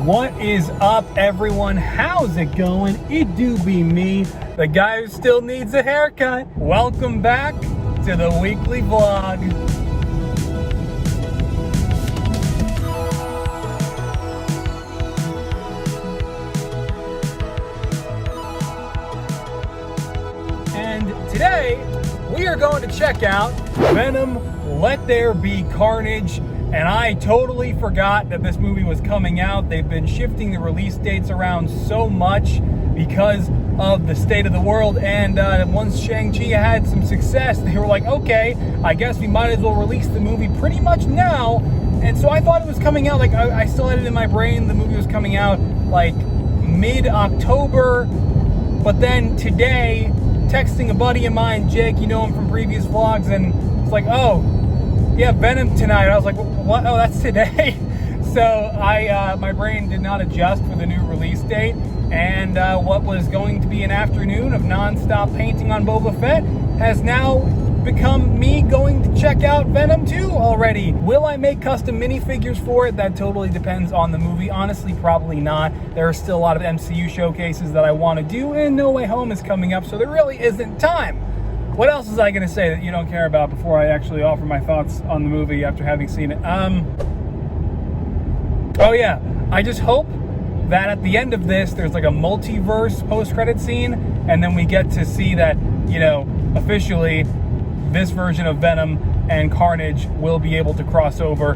What is up, everyone? How's it going? It do be me, the guy who still needs a haircut. Welcome back to the weekly vlog. And today, we are going to check out Venom, Let There Be Carnage. And I totally forgot that this movie was coming out. They've been shifting the release dates around so much because of the state of the world. And once Shang-Chi had some success, they were like, okay, I guess we might as well release the movie pretty much now. And so I thought it was coming out, like I still had it in my brain, the movie was coming out like mid-October. But then today, texting a buddy of mine, Jake, you know him from previous vlogs, and it's like, oh, yeah, Venom tonight. I was like, what? Oh, that's today. So my brain did not adjust for the new release date, and what was going to be an afternoon of non-stop painting on Boba Fett has now become me going to check out Venom 2 already. Will I make custom minifigures for it? That totally depends on the movie. Honestly, probably not. There are still a lot of MCU showcases that I want to do, and No Way Home is coming up, so there really isn't time. What else is I going to say that you don't care about before I actually offer my thoughts on the movie after having seen it? Oh yeah, I just hope that at the end of this, there's like a multiverse post-credit scene, and then we get to see that, you know, officially this version of Venom and Carnage will be able to cross over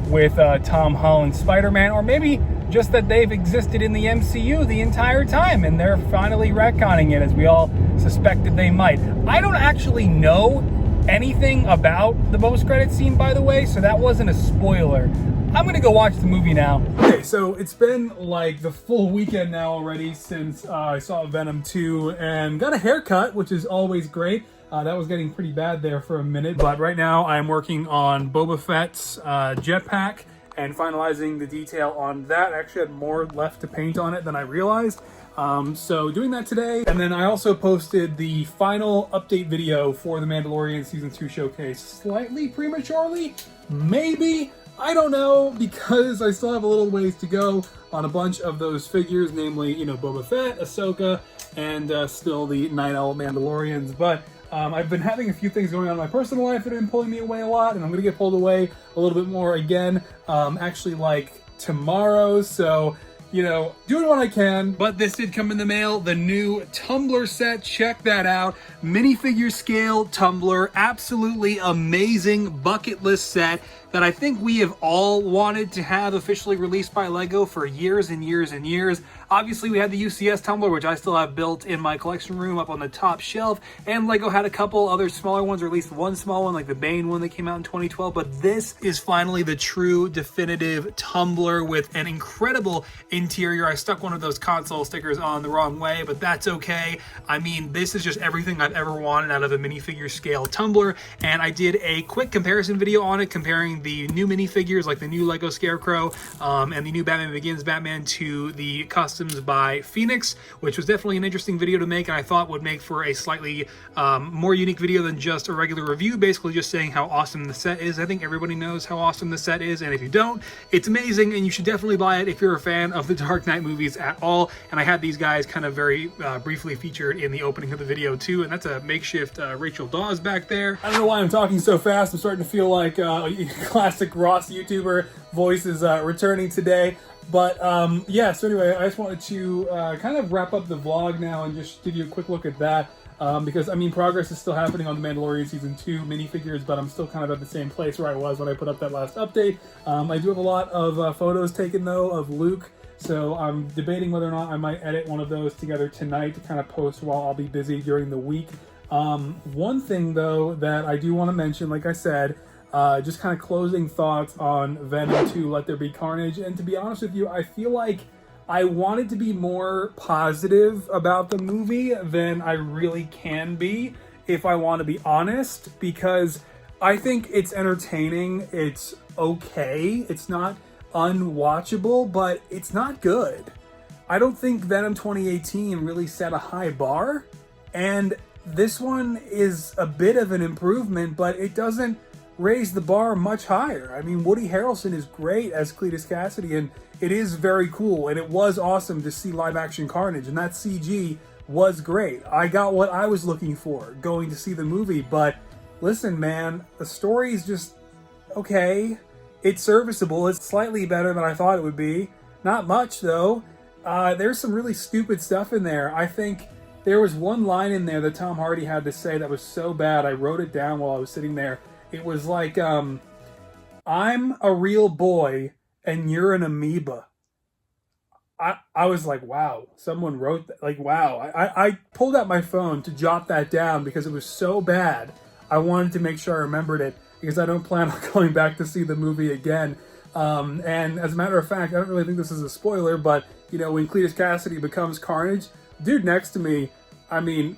with Tom Holland's Spider-Man, or maybe just that they've existed in the MCU the entire time and they're finally retconning it as we all suspected they might. I don't actually know anything about the post-credit scene, by the way, so that wasn't a spoiler. I'm gonna go watch the movie now. Okay, so it's been like the full weekend now already since I saw Venom 2 and got a haircut, which is always great. That was getting pretty bad there for a minute, but right now I'm working on Boba Fett's jetpack and finalizing the detail on that. I actually had more left to paint on it than I realized. So doing that today. And then I also posted the final update video for the Mandalorian Season 2 showcase slightly prematurely, maybe. I don't know, because I still have a little ways to go on a bunch of those figures, namely, you know, Boba Fett, Ahsoka, and still the Night Owl Mandalorians. But I've been having a few things going on in my personal life that have been pulling me away a lot, and I'm going to get pulled away a little bit more again, actually like tomorrow, so, you know, doing what I can. But this did come in the mail, the new Tumbler set, check that out. Minifigure scale Tumbler, absolutely amazing bucket list set that I think we have all wanted to have officially released by LEGO for years and years and years. Obviously, we had the UCS Tumbler, which I still have built in my collection room up on the top shelf, and LEGO had a couple other smaller ones, or at least one small one, like the Bane one that came out in 2012, but this is finally the true definitive Tumbler with an incredible interior. I stuck one of those console stickers on the wrong way, but that's okay. I mean, this is just everything I've ever wanted out of a minifigure scale Tumbler, and I did a quick comparison video on it, comparing the new minifigures, like the new LEGO Scarecrow and the new Batman Begins Batman, to the customs by Phoenix, which was definitely an interesting video to make, and I thought would make for a slightly more unique video than just a regular review, basically just saying how awesome the set is. I think everybody knows how awesome the set is, and if you don't, it's amazing, and you should definitely buy it if you're a fan of the Dark Knight movies at all. And I had these guys kind of very briefly featured in the opening of the video too, and that's a makeshift Rachel Dawes back there. I don't know why I'm talking so fast. I'm starting to feel like classic Ross YouTuber voice is returning today. But yeah, so anyway, I just wanted to kind of wrap up the vlog now and just give you a quick look at that. Because, I mean, progress is still happening on the Mandalorian Season 2 minifigures, but I'm still kind of at the same place where I was when I put up that last update. I do have a lot of photos taken, though, of Luke, so I'm debating whether or not I might edit one of those together tonight to kind of post while I'll be busy during the week. One thing, though, that I do want to mention, like I said, just kind of closing thoughts on Venom 2, Let There Be Carnage, and to be honest with you, I feel like I wanted to be more positive about the movie than I really can be, if I want to be honest, because I think it's entertaining, it's okay, it's not unwatchable, but it's not good. I don't think Venom 2018 really set a high bar, and this one is a bit of an improvement, but it doesn't raised the bar much higher. I mean, Woody Harrelson is great as Cletus Cassidy, and it is very cool, and it was awesome to see live-action Carnage, and that CG was great. I got what I was looking for going to see the movie, but listen, man, the story is just okay. It's serviceable. It's slightly better than I thought it would be. Not much, though. There's some really stupid stuff in there. I think there was one line in there that Tom Hardy had to say that was so bad, I wrote it down while I was sitting there. It was like, I'm a real boy and you're an amoeba. I was like, wow, someone wrote that. Like, wow. I pulled out my phone to jot that down because it was so bad. I wanted to make sure I remembered it because I don't plan on going back to see the movie again. And as a matter of fact, I don't really think this is a spoiler, but, you know, when Cletus Cassidy becomes Carnage, dude next to me, I mean,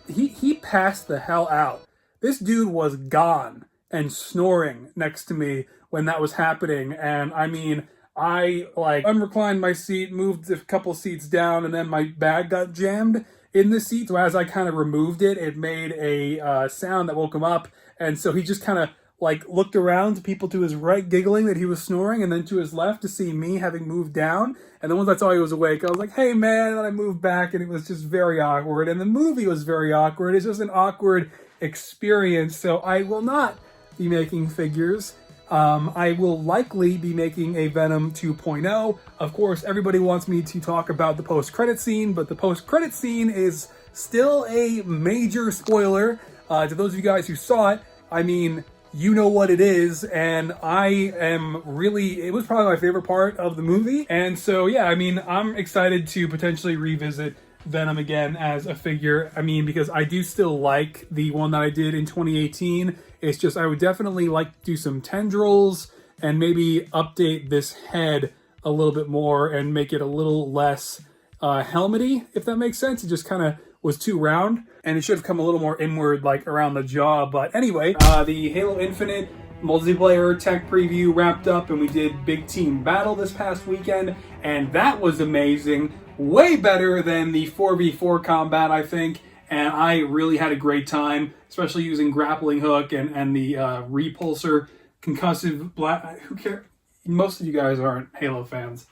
he passed the hell out. This dude was gone and snoring next to me when that was happening. And I mean, I like unreclined my seat, moved a couple seats down, and then my bag got jammed in the seat. So as I kind of removed it, it made a sound that woke him up. And so he just kind of like looked around to people to his right giggling that he was snoring, and then to his left to see me having moved down. And then once I saw he was awake, I was like, hey man, and then I moved back, and it was just very awkward. And the movie was very awkward. It's just an awkward experience. So I will not be making figures. I will likely be making a Venom 2.0. Of course, everybody wants me to talk about the post-credit scene, but the post-credit scene is still a major spoiler. To those of you guys who saw it, I mean, you know what it is, and I am really, it was probably my favorite part of the movie. And so, yeah, I mean, I'm excited to potentially revisit Venom again as a figure. I mean, because I do still like the one that I did in 2018. It's just, I would definitely like to do some tendrils and maybe update this head a little bit more and make it a little less helmety, if that makes sense. It just kind of was too round, and it should have come a little more inward, like around the jaw. But anyway, the Halo Infinite multiplayer tech preview wrapped up, and we did Big Team Battle this past weekend, and that was amazing. Way better than the 4v4 combat, I think, and I really had a great time, especially using grappling hook and the repulsor concussive black. Who cares? Most of you guys aren't Halo fans.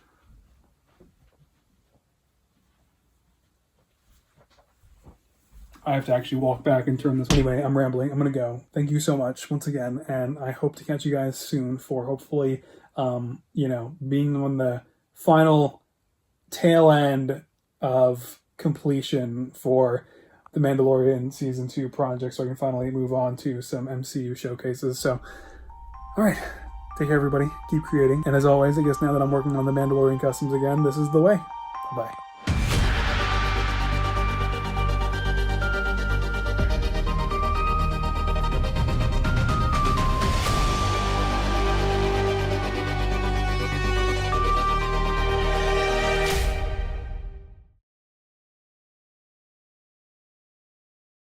I have to actually walk back and turn this. Anyway, I'm rambling. I'm going to go. Thank you so much once again. And I hope to catch you guys soon for hopefully, you know, being on the final tail end of completion for the Mandalorian Season 2 project, so I can finally move on to some MCU showcases. So, all right. Take care, everybody. Keep creating. And as always, I guess now that I'm working on the Mandalorian customs again, this is the way. Bye-bye.